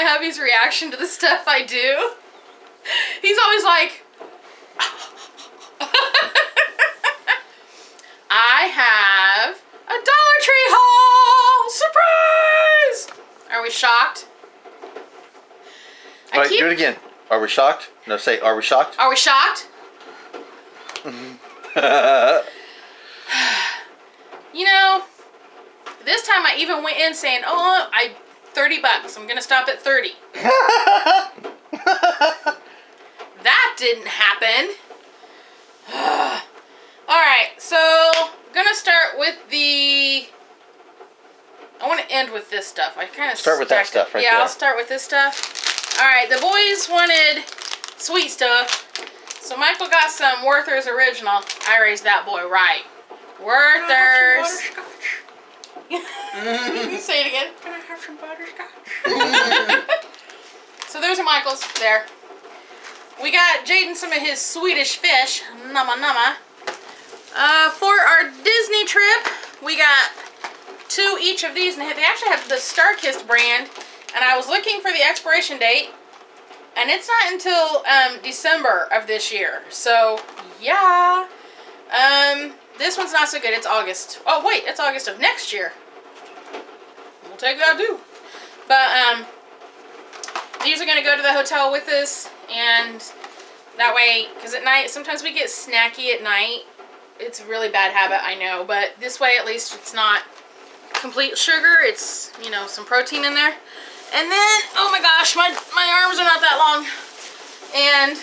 hubby's reaction to the stuff I do. He's always like, I have a Dollar Tree haul! Surprise! Are we shocked? All right, do it again. Are we shocked? No, say, are we shocked? Are we shocked? You know, this time I even went in saying, oh, $30. I'm going to stop at 30. That didn't happen. Alright, so I'm going to start with I want to end with this stuff. I kind of start with that stuff right there. Yeah, I'll start with this stuff. Alright, the boys wanted sweet stuff. So Michael got some Werther's Original. I raised that boy right. Werther's. Say it again. Can I have some butterscotch? So those are Michael's there. We got Jaden some of his Swedish fish. Nama nama. For our Disney trip, we got 2 each of these. And they actually have the Starkist brand. And I was looking for the expiration date. And it's not until December of this year. So, yeah. This one's not so good. It's August. Oh, wait. It's August of next year. We'll take that, too. But, these are going to go to the hotel with us. And that way, because at night, sometimes we get snacky at night. It's a really bad habit, I know. But this way, at least, it's not complete sugar. It's, you know, some protein in there. And then, oh my gosh, my arms are not that long. And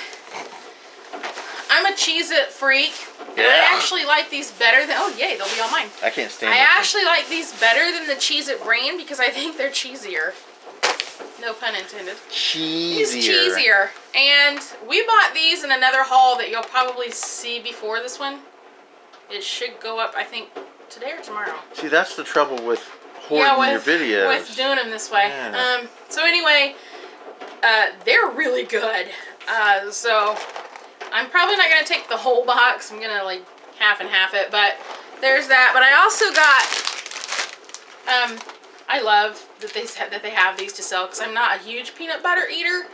I'm a Cheez-It freak. Yeah. I actually like these better than, oh yay, they'll be all mine. I can't stand I actually like these better than the Cheez-It brand because I think they're cheesier. No pun intended. Cheesier. It's cheesier. And we bought these in another haul that you'll probably see before this one. It should go up, I think, today or tomorrow. See, that's the trouble with hoarding your videos. With doing them this way. Yeah. So anyway, they're really good. So I'm probably not going to take the whole box. I'm going to like half and half it. But there's that. But I also got, I love that they have these to sell because I'm not a huge peanut butter eater.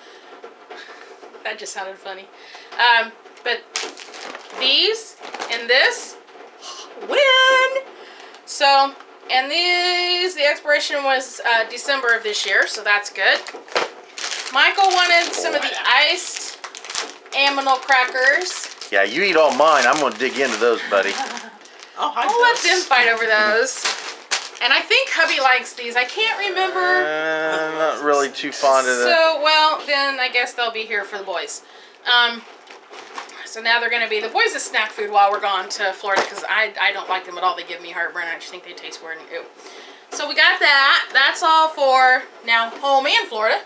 That just sounded funny. But these and this, win! So, and these, the expiration was December of this year, so that's good. Michael wanted some of the iced aminal crackers. Yeah, you eat all mine. I'm going to dig into those, buddy. I'll let them fight over those. And I think hubby likes these. I can't remember. I'm not really too fond of them. So, well, then I guess they'll be here for the boys. So now they're going to be the boys' snack food while we're gone to Florida because I don't like them at all. They give me heartburn. I just think they taste weird and ew. So we got that. That's all for now home and Florida.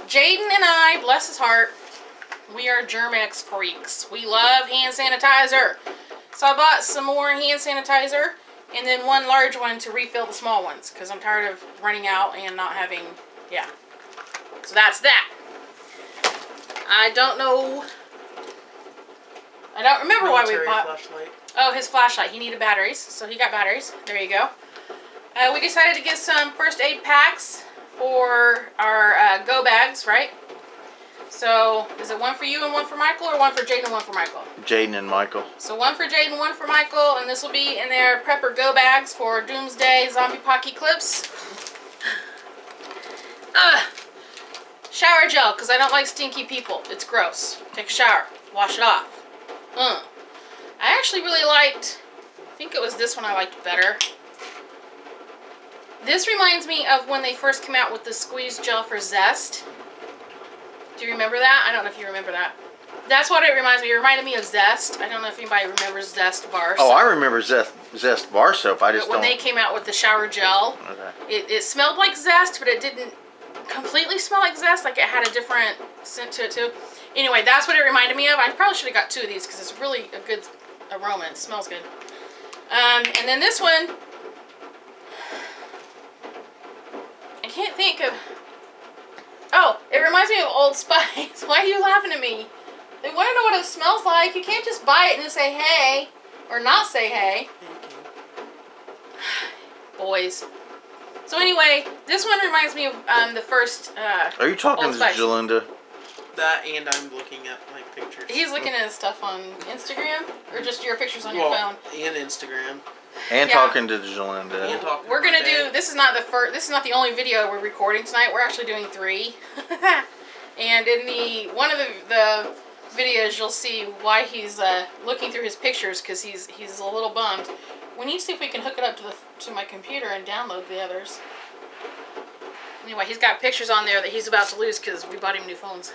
Jaden and I, bless his heart, we are Germ-X freaks. We love hand sanitizer. So I bought some more hand sanitizer and then one large one to refill the small ones because I'm tired of running out and not having, yeah. So that's that. I don't remember why we bought. Flashlight. Oh, his flashlight. He needed batteries, so he got batteries. There you go. We decided to get some first aid packs for our go bags, right? So, is it one for you and one for Michael, or one for Jaden and one for Michael? Jaden and Michael. So one for Jaden, one for Michael, and this will be in their prepper go bags for Doomsday Zombie Pocky clips. Shower gel, because I don't like stinky people. It's gross. Take a shower. Wash it off. I actually really liked, I think it was this one I liked better. This reminds me of when they first came out with the squeeze gel for Zest. Do you remember that? I don't know if you remember that. That's what it reminds me. It reminded me of Zest. I don't know if anybody remembers Zest bar soap. Oh, I remember Zest bar soap. I just when they came out with the shower gel, it smelled like Zest, but it didn't completely smell like Zest. Like it had a different scent to it too. Anyway, that's what it reminded me of. I probably should have got 2 of these because it's really a good aroma. It smells good. And then this one, I can't think of. Oh, it reminds me of Old Spice. Why are you laughing at me? They want to know what it smells like. You can't just buy it and just say hey, or not say hey. Boys. So anyway, this one reminds me of the first. Are you talking Old to Spice. Jalinda? That and I'm looking at my pictures. He's looking at his stuff on Instagram, or just your pictures on your phone. And Instagram. And Yeah. talking to Jalinda. And talking We're to my gonna do. dad. This is not the first. This is not the only video we're recording tonight. We're actually doing 3. And in the one of the videos, you'll see why he's looking through his pictures because he's a little bummed. We need to see if we can hook it up to my computer and download the others. Anyway, he's got pictures on there that he's about to lose because we bought him new phones.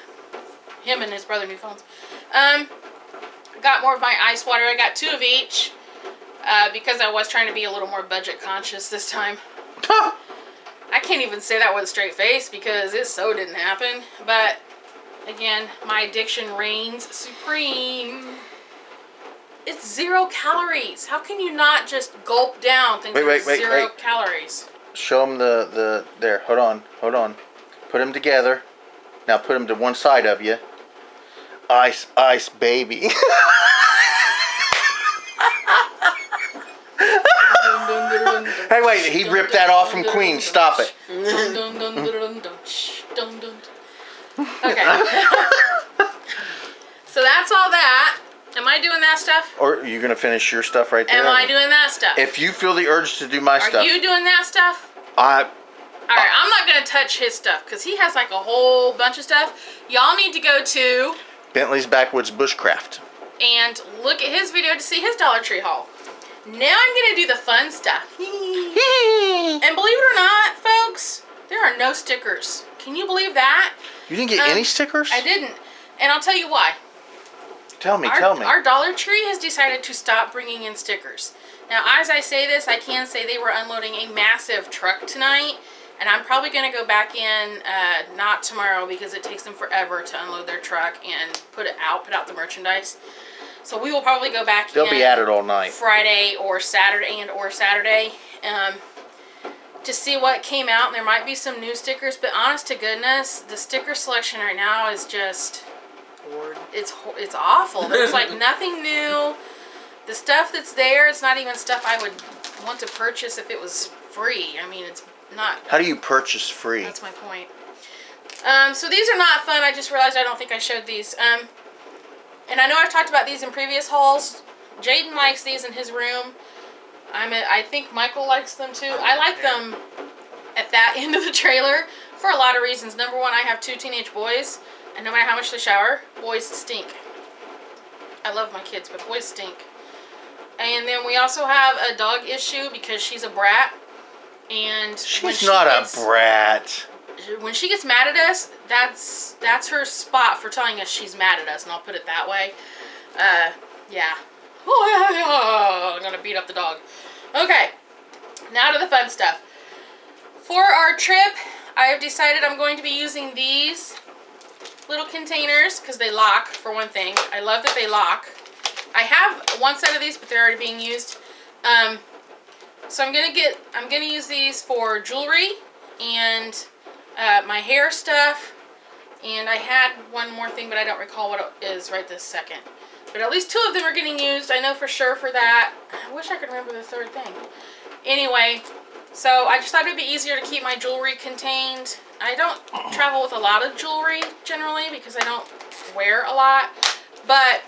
Him and his brother new phones. Got more of my ice water. I got 2 of each because I was trying to be a little more budget conscious this time. I can't even say that with a straight face because it so didn't happen. But again, my addiction reigns supreme. It's 0 calories. How can you not just gulp down things with 0 calories? Show them the there. Hold on. Put them together. Now put them to one side of you. Ice, ice, baby. Hey, wait. He ripped that off from Queen. Stop it. Okay. So that's all that. Am I doing that stuff? Or are you going to finish your stuff right there? Am I doing that stuff? If you feel the urge to do my stuff. Are you doing that stuff? I... Alright, I'm not going to touch his stuff because he has like a whole bunch of stuff. Y'all need to go to Bentleys, Backwoods, Bushcraft. and look at his video to see his Dollar Tree haul. Now I'm going to do the fun stuff. And believe it or not, folks, there are no stickers. Can you believe that? You didn't get any stickers? I didn't. And I'll tell you why. Tell me. Our Dollar Tree has decided to stop bringing in stickers. Now, as I say this, I can say they were unloading a massive truck tonight. And I'm probably going to go back in, not tomorrow, because it takes them forever to unload their truck and put out the merchandise. So we will probably go back They'll be at it all night. Friday or Saturday to see what came out. And there might be some new stickers, but honest to goodness, the sticker selection right now is just, it's awful. There's like nothing new. The stuff that's there, it's not even stuff I would want to purchase if it was free. I mean, it's not. How do you purchase free? That's my point. So these are not fun. I just realized I don't think I showed these. And I know I've talked about these in previous hauls. Jaden likes these in his room. I think Michael likes them too. I like them at that end of the trailer for a lot of reasons. Number one, I have 2 teenage boys, and no matter how much they shower, boys stink. I love my kids, but boys stink. And then we also have a dog issue because she's a brat. And she's not a brat. When she gets mad at us, that's her spot for telling us she's mad at us, and I'll put it that way. Yeah. Oh, I'm gonna beat up the dog. Okay, now to the fun stuff. For our trip, I have decided I'm going to be using these little containers because they lock, for one thing. I love that they lock. I have one set of these, but they're already being used. So I'm gonna use these for jewelry and my hair stuff. And I had one more thing, but I don't recall what it is right this second. But at least 2 of them are getting used. I know for sure for that. I wish I could remember the third thing. Anyway, so I just thought it would be easier to keep my jewelry contained. I don't travel with a lot of jewelry generally because I don't wear a lot. But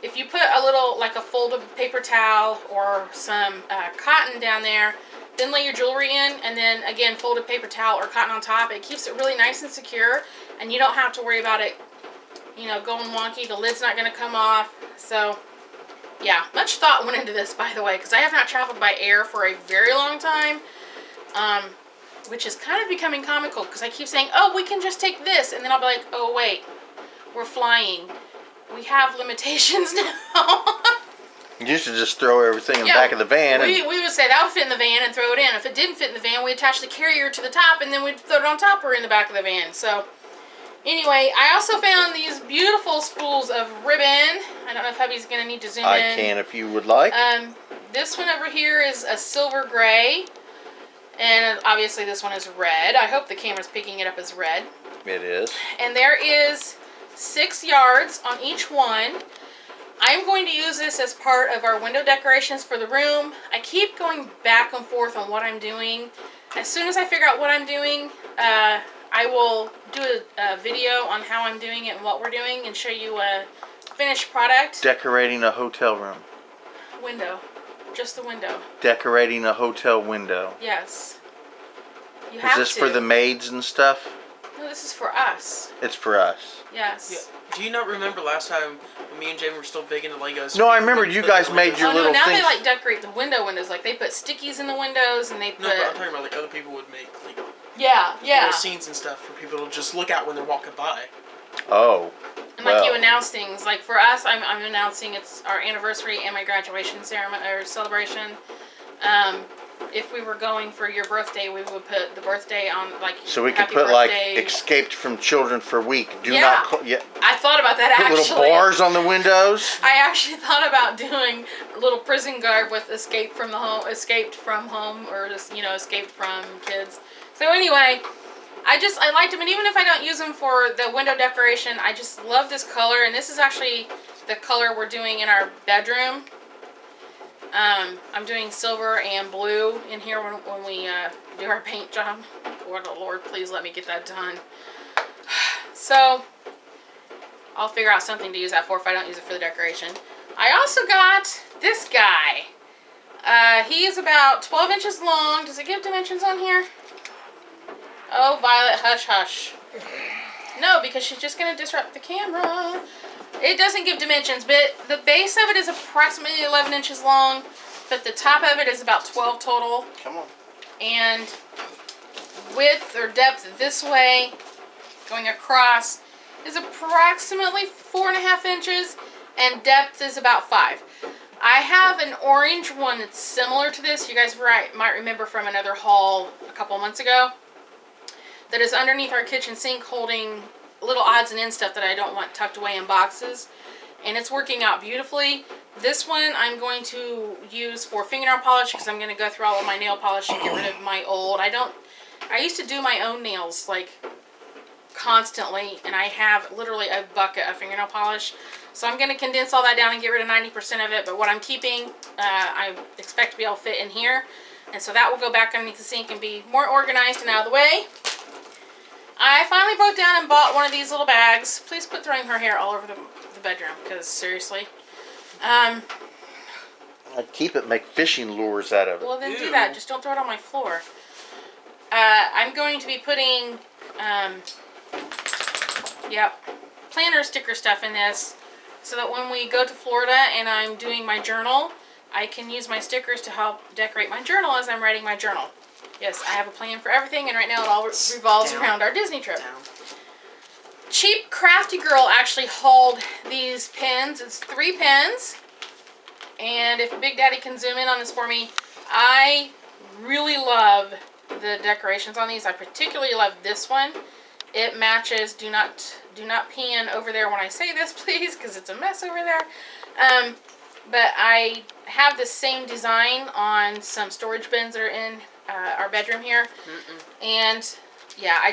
if you put a little, like a folded paper towel or some cotton down there, then lay your jewelry in, and then again folded paper towel or cotton on top, it keeps it really nice and secure, and you don't have to worry about it, you know, going wonky. The lid's not going to come off. So yeah, much thought went into this, by the way, because I have not traveled by air for a very long time, which is kind of becoming comical because I keep saying, oh, we can just take this, and then I'll be like, oh wait, we're flying. We have limitations now. You used to just throw everything in the back of the van. We would say that would fit in the van and throw it in. If it didn't fit in the van, we attach the carrier to the top and then we'd throw it on top or in the back of the van. So anyway, I also found these beautiful spools of ribbon. I don't know if Hubby's going to need to zoom in. I can if you would like. This one over here is a silver gray. And obviously this one is red. I hope the camera's picking it up as red. It is. And there is 6 yards on each one. I'm going to use this as part of our window decorations for the room. I keep going back and forth on what I'm doing. as soon as I figure out what I'm doing, I will do a video on how I'm doing it and what we're doing and show you a finished product. Decorating a hotel room. Window. Just the window. Decorating a hotel window. Yes. You Is have this to. for the maids and stuff? No, this is for us. It's for us. Yes. Yeah. Do you not remember last time when me and Jane were still big into Legos? No, I remember you guys made your little now things. they like decorate the windows. Like they put stickies in the windows and they put. No, but I'm talking about like other people would make like Yeah. little scenes and stuff for people to just look at when they're walking by. Oh. And like you announce things. Like for us, I'm announcing it's our anniversary and my graduation ceremony or celebration. If we were going for your birthday, we would put the birthday on like. So we could happy put birthday. like "Escaped from Children for Week." Do Yeah. not. Yeah. I thought about that Put actually. little bars on the windows. I actually thought about doing a little prison garb with escaped from home, or just escaped from kids. So anyway, I liked them, and even if I don't use them for the window decoration, I just love this color, and this is actually the color we're doing in our bedroom. I'm doing silver and blue in here when we do our paint job. Lord, please let me get that done. So, I'll figure out something to use that for if I don't use it for the decoration. I also got this guy. He is about 12 inches long. Does it give dimensions on here? Oh, Violet, hush, hush. No, because she's just going to disrupt the camera. It doesn't give dimensions, but the base of it is approximately 11 inches long, but the top of it is about 12 total. Come on. And width or depth this way, going across, is approximately 4.5 inches, and depth is about 5. I have an orange one that's similar to this. You guys might remember from another haul a couple months ago. That is underneath our kitchen sink holding little odds and ends stuff that I don't want tucked away in boxes. And it's working out beautifully. This one I'm going to use for fingernail polish because I'm going to go through all of my nail polish and get rid of my old. I used to do my own nails like constantly, and I have literally a bucket of fingernail polish. So I'm going to condense all that down and get rid of 90% of it. But what I'm keeping, I expect to be able to fit in here. And so that will go back underneath the sink and be more organized and out of the way. I finally broke down and bought one of these little bags. Please quit throwing her hair all over the bedroom, because seriously. I keep it, make fishing lures out of it. Well, then do that. Just don't throw it on my floor. I'm going to be putting, planner sticker stuff in this, so that when we go to Florida and I'm doing my journal, I can use my stickers to help decorate my journal as I'm writing my journal. Yes, I have a plan for everything, and right now it all revolves around our Disney trip. Cheap Crafty Girl actually hauled these pins. It's 3 pins. And if Big Daddy can zoom in on this for me, I really love the decorations on these. I particularly love this one. It matches. Do not pan over there when I say this, please, because it's a mess over there. But I have the same design on some storage bins that are in our bedroom here. And yeah, I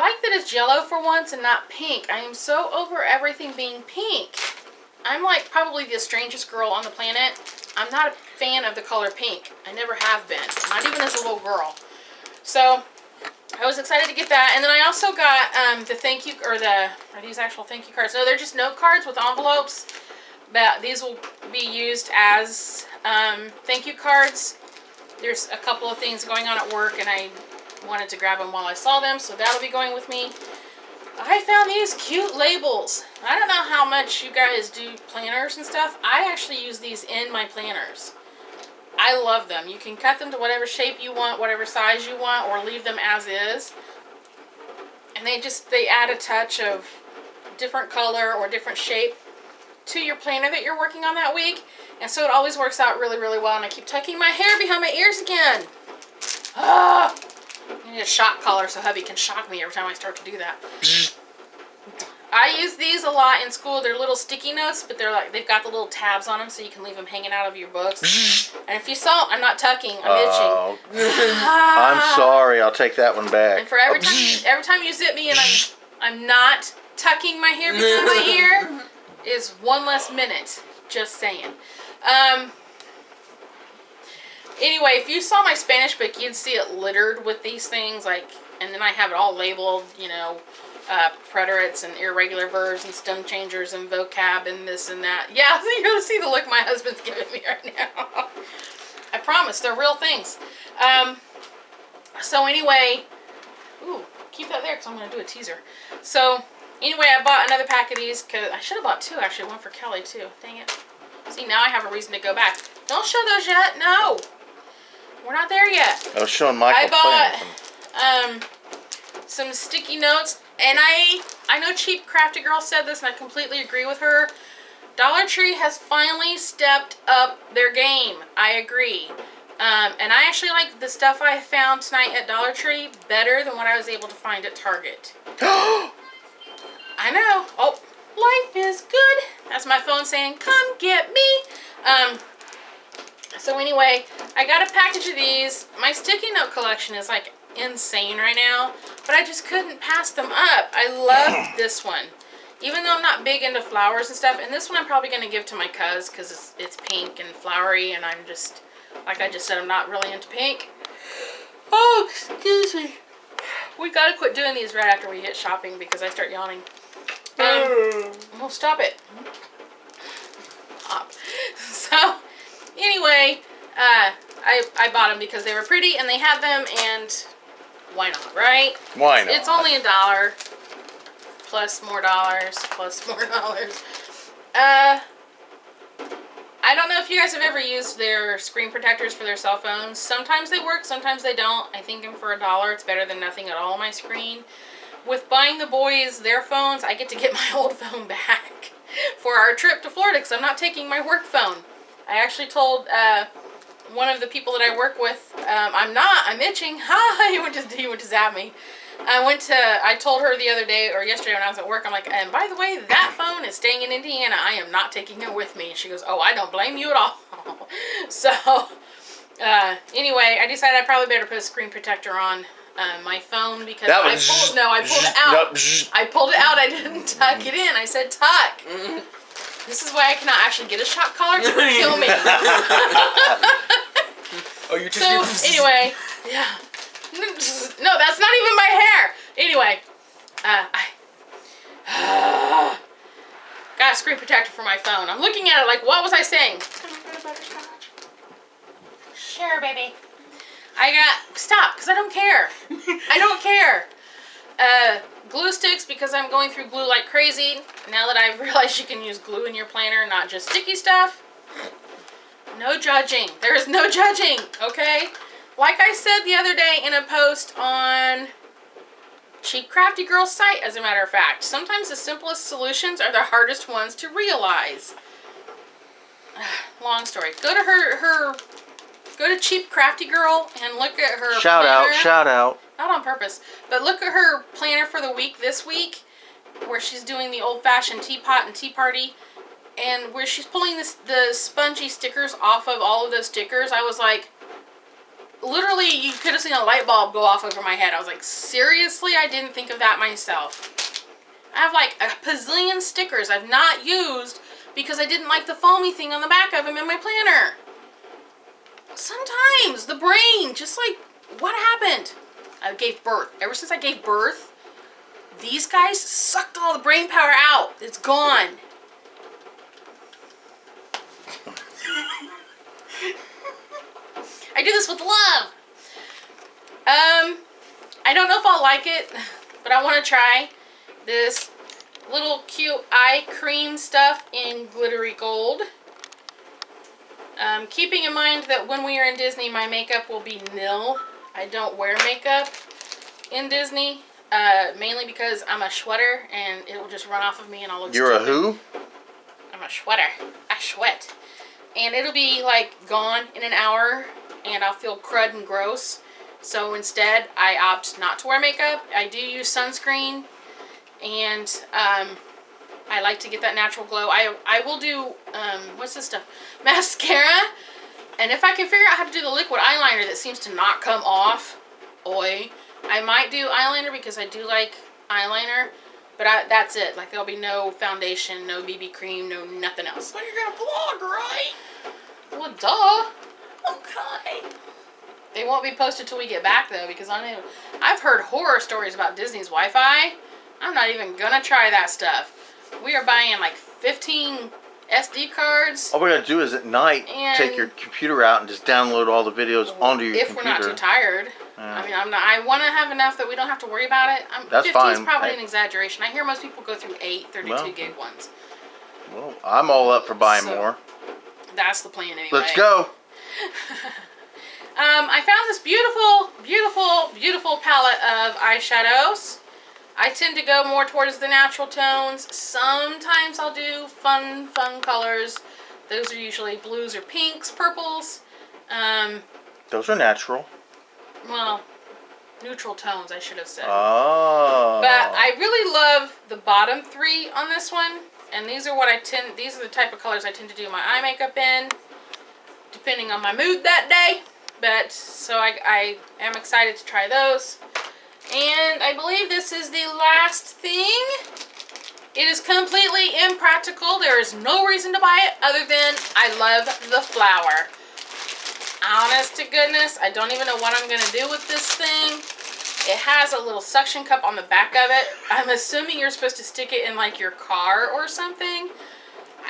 like that it's yellow for once and not pink. I am so over everything being pink. I'm like probably the strangest girl on the planet. I'm not a fan of the color pink. I never have been, not even as a little girl. So I was excited to get that. And then I also got the thank you, are these actual thank you cards? No, they're just note cards with envelopes. But these will be used as thank you cards. There's a couple of things going on at work, and I wanted to grab them while I saw them, so that'll be going with me. I found these cute labels. I don't know how much you guys do planners and stuff. I actually use these in my planners. I love them. You can cut them to whatever shape you want, whatever size you want, or leave them as is. And they add a touch of different color or different shape to your planner that you're working on that week. And so it always works out really, really well. And I keep tucking my hair behind my ears again. I need a shock collar so hubby can shock me every time I start to do that. I use these a lot in school. They're little sticky notes, but they've got the little tabs on them so you can leave them hanging out of your books. And if you saw, I'm not tucking, I'm itching. I'm sorry, I'll take that one back. And for every time you zip me and I'm not tucking my hair behind my ear, is one less minute. Just saying. Anyway, if you saw my Spanish book, you'd see it littered with these things, like, and then I have it all labeled, you know, preterites and irregular verbs and stem changers and vocab and this and that. Yeah, you're going to see the look my husband's giving me right now. I promise, they're real things. So anyway, ooh, keep that there because I'm going to do a teaser. So anyway, I bought another pack of these because I should have bought 2 actually, one for Kelly too. Dang it. See, now I have a reason to go back. Don't show those yet. No. We're not there yet. I was showing Michael I playing with them. bought some sticky notes, and I know Cheap Crafty Girl said this, and I completely agree with her. Dollar Tree has finally stepped up their game. I agree. And I actually like the stuff I found tonight at Dollar Tree better than what I was able to find at Target. I know. Oh, life is good. That's my phone saying, come get me. So anyway, I got a package of these. My sticky note collection is like insane right now, but I just couldn't pass them up. I love this one. Even though I'm not big into flowers and stuff, and this one I'm probably going to give to my cuz because it's pink and flowery, and I'm just, like I just said, I'm not really into pink. Oh, excuse me. We got to quit doing these right after we hit shopping because I start yawning. Well, stop it. Stop. So, anyway, I bought them because they were pretty and they had them, and why not, right? Why not? It's only $1 plus more dollars plus more dollars. I don't know if you guys have ever used their screen protectors for their cell phones. Sometimes they work, sometimes they don't. I think for $1 it's better than nothing at all on my screen. With buying the boys their phones, I get to get my old phone back for our trip to Florida because I'm not taking my work phone. I actually told one of the people that I work with, I'm itching. Ha! He went to zap me. I told her the other day, or yesterday when I was at work, I'm like, and by the way, that phone is staying in Indiana. I am not taking it with me. And she goes, oh, I don't blame you at all. So, anyway, I decided I probably better put a screen protector on my phone because I pulled it out. I pulled it out. I didn't tuck it in. I said tuck. This is why I cannot actually get a shock collar to kill me. Oh, you're just... So, anyway, yeah. No, that's not even my hair. Anyway, I got a screen protector for my phone. I'm looking at it like, what was I saying? Can I go to butterscotch? Sure, baby. Stop, because I don't care. I don't care. Glue sticks, because I'm going through glue like crazy. Now that I've realized you can use glue in your planner, not just sticky stuff. No judging. There is no judging, okay? Like I said the other day in a post on Cheap Crafty Girl's site, as a matter of fact, sometimes the simplest solutions are the hardest ones to realize. Long story. Go to Cheap Crafty Girl and look at her planner. Shout out. Not on purpose, but look at her planner for the week this week, where she's doing the old-fashioned teapot and tea party, and where she's pulling the spongy stickers off of all of those stickers. I was like, literally, you could have seen a light bulb go off over my head. I was like, seriously? I didn't think of that myself. I have like a bazillion stickers I've not used because I didn't like the foamy thing on the back of them in my planner. Sometimes the brain, just like, what happened? I gave birth. Ever since I gave birth, these guys sucked all the brain power out. It's gone. I do this with love. I don't know if I'll like it, but I want to try this little cute eye cream stuff in glittery gold. Keeping in mind that when we are in Disney, my makeup will be nil. I don't wear makeup in Disney, mainly because I'm a sweater and it will just run off of me and I'll look You're stupid. a who? I'm a sweater. I sweat. And it'll be like gone in an hour and I'll feel crud and gross. So instead, I opt not to wear makeup. I do use sunscreen and I like to get that natural glow. I will do, what's this stuff? Mascara. And if I can figure out how to do the liquid eyeliner that seems to not come off, I might do eyeliner because I do like eyeliner. But that's it. Like, there'll be no foundation, no BB cream, no nothing else. But you're gonna blog, right? Well, duh. Okay. They won't be posted till we get back though, because I've heard horror stories about Disney's Wi-Fi. I'm not even gonna try that stuff. We are buying like 15 SD cards. All we're gonna do is at night take your computer out and just download all the videos onto your computer. If we're not too tired. I mean, I want to have enough that we don't have to worry about it. That's 15 fine. is probably an exaggeration. I hear most people go through 32 gig ones. Well, I'm all up for buying more. That's the plan anyway. Let's go. I found this beautiful, beautiful, beautiful palette of eyeshadows. I tend to go more towards the natural tones. Sometimes I'll do fun colors. Those are usually blues or pinks, purples. Those are natural. Well, neutral tones, I should have said. Oh. But I really love the bottom three on this one. And these are the type of colors I tend to do my eye makeup in, depending on my mood that day. But, so I am excited to try those. And I believe this is the last thing. It is completely impractical. There is no reason to buy it other than I love the flower. Honest to goodness, I don't even know what I'm going to do with this thing. It has a little suction cup on the back of it. I'm assuming you're supposed to stick it in like your car or something.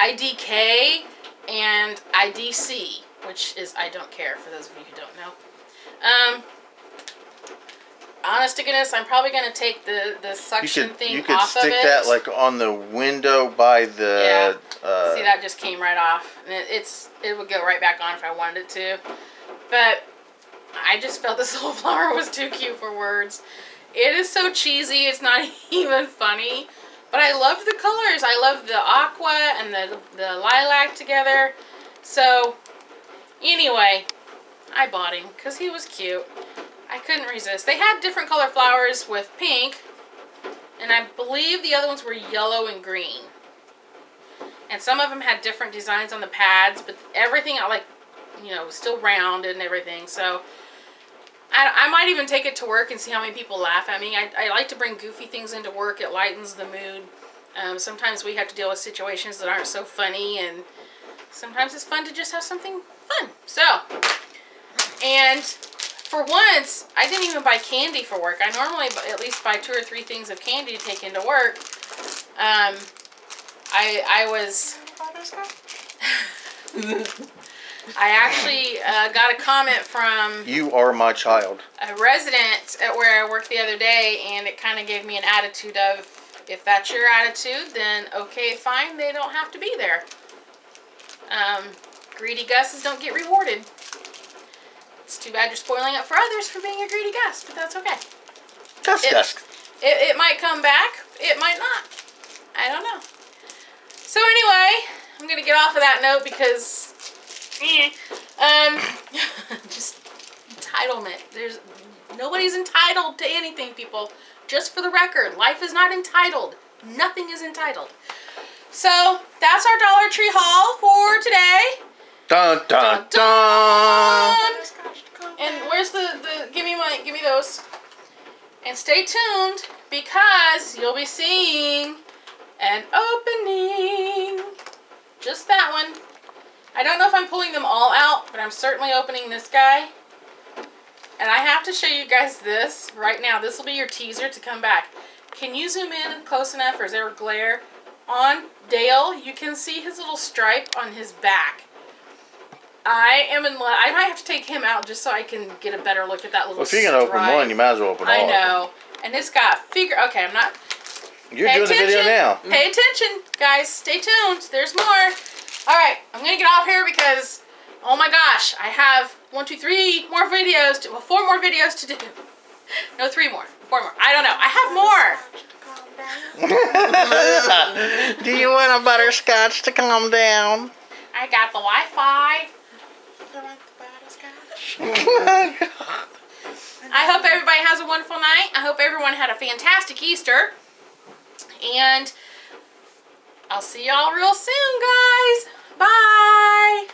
IDK and IDC, which is I don't care for those of you who don't know. Honest to goodness, I'm probably going to take the suction thing off of it. You could stick that like on the window by the... Yeah. See, that just came right off. And it would go right back on if I wanted it to. But I just felt this little flower was too cute for words. It is so cheesy, it's not even funny. But I loved the colors. I loved the aqua and the lilac together. So, anyway, I bought him because he was cute. I couldn't resist. They had different color flowers with pink, and I believe the other ones were yellow and green. And some of them had different designs on the pads, but everything, was still round and everything. So I might even take it to work and see how many people laugh at me. I like to bring goofy things into work. It lightens the mood. Sometimes we have to deal with situations that aren't so funny, and sometimes it's fun to just have something fun. So, and for once, I didn't even buy candy for work. I normally at least buy 2 or 3 things of candy to take into work. I actually got a comment from... You are my child. ...a resident at where I worked the other day, and it kind of gave me an attitude of, if that's your attitude, then okay, fine, they don't have to be there. Greedy Gus's don't get rewarded. It's too bad you're spoiling it for others for being a greedy Gus, but that's okay. Gus. It might come back. It might not. I don't know. So anyway, I'm going to get off of that note because... just entitlement. Nobody's entitled to anything, people. Just for the record, life is not entitled. Nothing is entitled. So, that's our Dollar Tree haul for today. Dun dun dun! And where's give me those. And stay tuned because you'll be seeing an opening. Just that one. I don't know if I'm pulling them all out, but I'm certainly opening this guy. And I have to show you guys this right now. This will be your teaser to come back. Can you zoom in close enough, or is there a glare? On Dale, you can see his little stripe on his back. I might have to take him out just so I can get a better look at that little stripe. Well, if you're going to open one, you might as well open all of them. I know. And it's got okay, I'm not... You're doing the video now. Pay attention, guys. Stay tuned. There's more. Alright, I'm going to get off here because, oh my gosh, I have 4 more videos to do. No, 3 more. 4 more. I don't know. I have more. Do you want a butterscotch to calm down? I got the Wi-Fi. You like the butterscotch? I hope everybody has a wonderful night. I hope everyone had a fantastic Easter. And I'll see y'all real soon, guys. Bye.